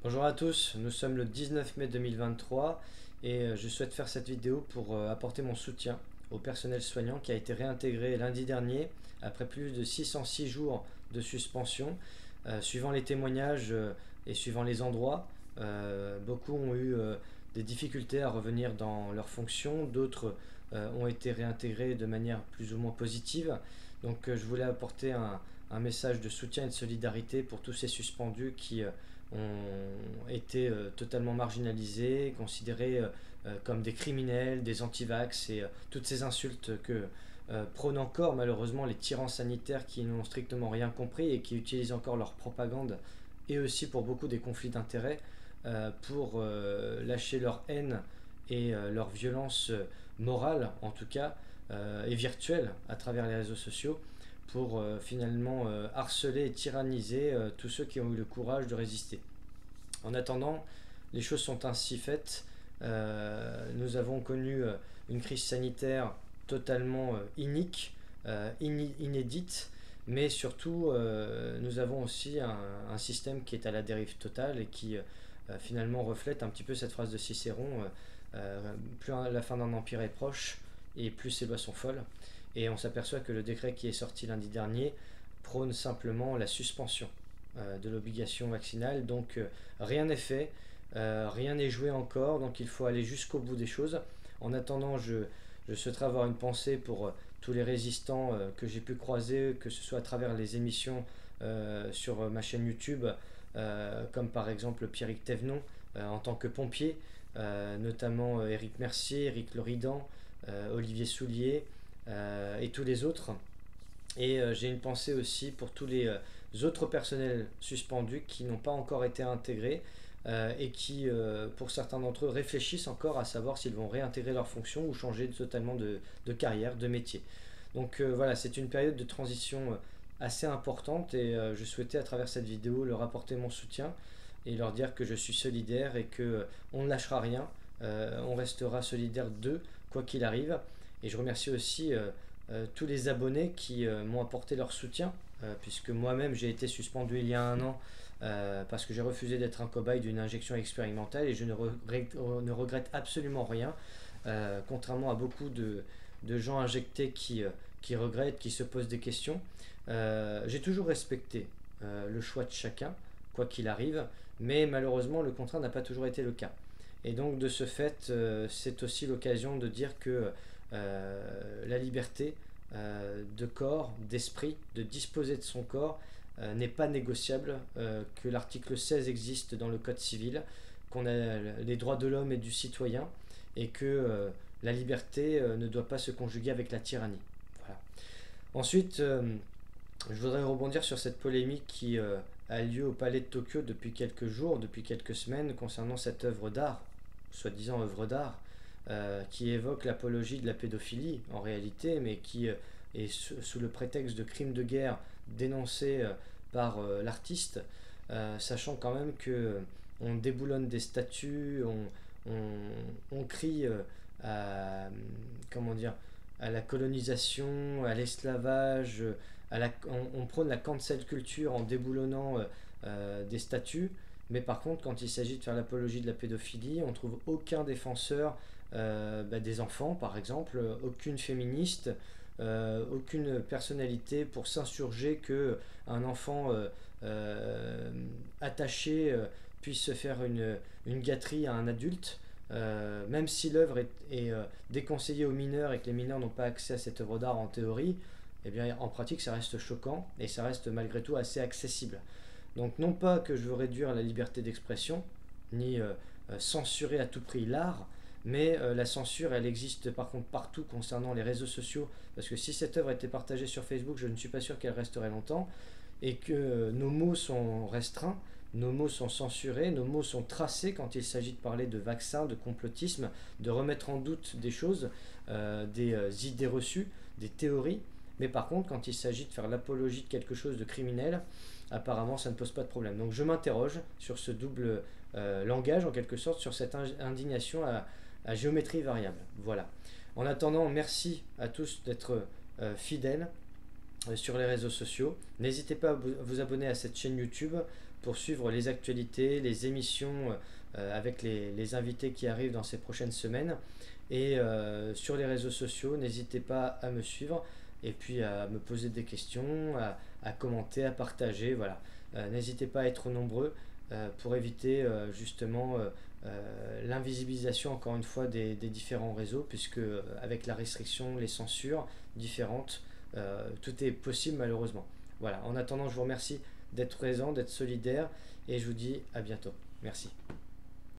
Bonjour à tous, nous sommes le 19 mai 2023 et je souhaite faire cette vidéo pour apporter mon soutien au personnel soignant qui a été réintégré lundi dernier après plus de 606 jours de suspension. Suivant les témoignages et suivant les endroits, beaucoup ont eu des difficultés à revenir dans leurs fonctions, d'autres ont été réintégrés de manière plus ou moins positive. Donc je voulais apporter un message de soutien et de solidarité pour tous ces suspendus qui ont été totalement marginalisés, considérés comme des criminels, des antivax et toutes ces insultes que prônent encore malheureusement les tyrans sanitaires qui n'ont strictement rien compris et qui utilisent encore leur propagande et aussi pour beaucoup des conflits d'intérêts pour lâcher leur haine et leur violence morale en tout cas et virtuelle à travers les réseaux sociaux pour finalement harceler et tyranniser tous ceux qui ont eu le courage de résister. En attendant, les choses sont ainsi faites. Nous avons connu une crise sanitaire totalement inique, inédite, mais surtout nous avons aussi un système qui est à la dérive totale et qui finalement reflète un petit peu cette phrase de Cicéron, plus la fin d'un empire est proche et plus ses lois sont folles. Et on s'aperçoit que le décret qui est sorti lundi dernier prône simplement la suspension de l'obligation vaccinale. Donc rien n'est fait, rien n'est joué encore, donc il faut aller jusqu'au bout des choses. En attendant, je souhaiterais avoir une pensée pour tous les résistants que j'ai pu croiser, que ce soit à travers les émissions sur ma chaîne YouTube, comme par exemple Pierrick Thévenon en tant que pompier, notamment Éric Mercier, Éric Loridan, Olivier Soulier et tous les autres. Et j'ai une pensée aussi pour tous les autres personnels suspendus qui n'ont pas encore été intégrés et qui, pour certains d'entre eux, réfléchissent encore à savoir s'ils vont réintégrer leur fonction ou changer totalement de carrière, de métier. Donc voilà, c'est une période de transition assez importante et je souhaitais à travers cette vidéo leur apporter mon soutien et leur dire que je suis solidaire et que on ne lâchera rien, on restera solidaire d'eux quoi qu'il arrive. Et je remercie aussi tous les abonnés qui m'ont apporté leur soutien, puisque moi-même j'ai été suspendu il y a un an parce que j'ai refusé d'être un cobaye d'une injection expérimentale et je ne regrette absolument rien, contrairement à beaucoup de gens injectés qui regrettent, qui se posent des questions. J'ai toujours respecté le choix de chacun, quoi qu'il arrive, mais malheureusement le contraire n'a pas toujours été le cas. Et donc de ce fait, c'est aussi l'occasion de dire que la liberté de corps, d'esprit, de disposer de son corps n'est pas négociable, que l'article 16 existe dans le Code civil, qu'on a les droits de l'homme et du citoyen, et que la liberté ne doit pas se conjuguer avec la tyrannie. Voilà. Ensuite, je voudrais rebondir sur cette polémique qui a lieu au Palais de Tokyo depuis quelques jours, depuis quelques semaines, concernant cette œuvre d'art, soi-disant œuvre d'art, qui évoque l'apologie de la pédophilie en réalité, mais qui est sous le prétexte de crimes de guerre dénoncés par l'artiste, sachant quand même que on déboulonne des statues, on crie à, comment dire, à la colonisation, à l'esclavage, on prône la cancel culture en déboulonnant des statues, mais par contre, quand il s'agit de faire l'apologie de la pédophilie, on trouve aucun défenseur des enfants, par exemple, aucune féministe, aucune personnalité pour s'insurger que un enfant attaché puisse se faire une gâterie à un adulte. Même si l'œuvre est déconseillée aux mineurs et que les mineurs n'ont pas accès à cette œuvre d'art en théorie, eh bien, en pratique, ça reste choquant et ça reste malgré tout assez accessible. Donc, non pas que je veux réduire la liberté d'expression, ni censurer à tout prix l'art, mais la censure, elle existe par contre partout concernant les réseaux sociaux, parce que si cette œuvre était partagée sur Facebook, je ne suis pas sûr qu'elle resterait longtemps, et que nos mots sont restreints, nos mots sont censurés, nos mots sont tracés quand il s'agit de parler de vaccins, de complotisme, de remettre en doute des choses, des idées reçues, des théories. Mais par contre, quand il s'agit de faire l'apologie de quelque chose de criminel, apparemment ça ne pose pas de problème. Donc je m'interroge sur ce double langage, en quelque sorte, sur cette indignation à géométrie variable. Voilà. En attendant, merci à tous d'être fidèles sur les réseaux sociaux. N'hésitez pas à vous abonner à cette chaîne YouTube pour suivre les actualités, les émissions avec les invités qui arrivent dans ces prochaines semaines. Et sur les réseaux sociaux, n'hésitez pas à me suivre et puis à me poser des questions, à commenter, à partager. Voilà. N'hésitez pas à être nombreux pour éviter justement l'invisibilisation encore une fois des différents réseaux, puisque avec la restriction, les censures différentes, tout est possible malheureusement. Voilà, en attendant, je vous remercie d'être présent, d'être solidaire et je vous dis à bientôt. Merci.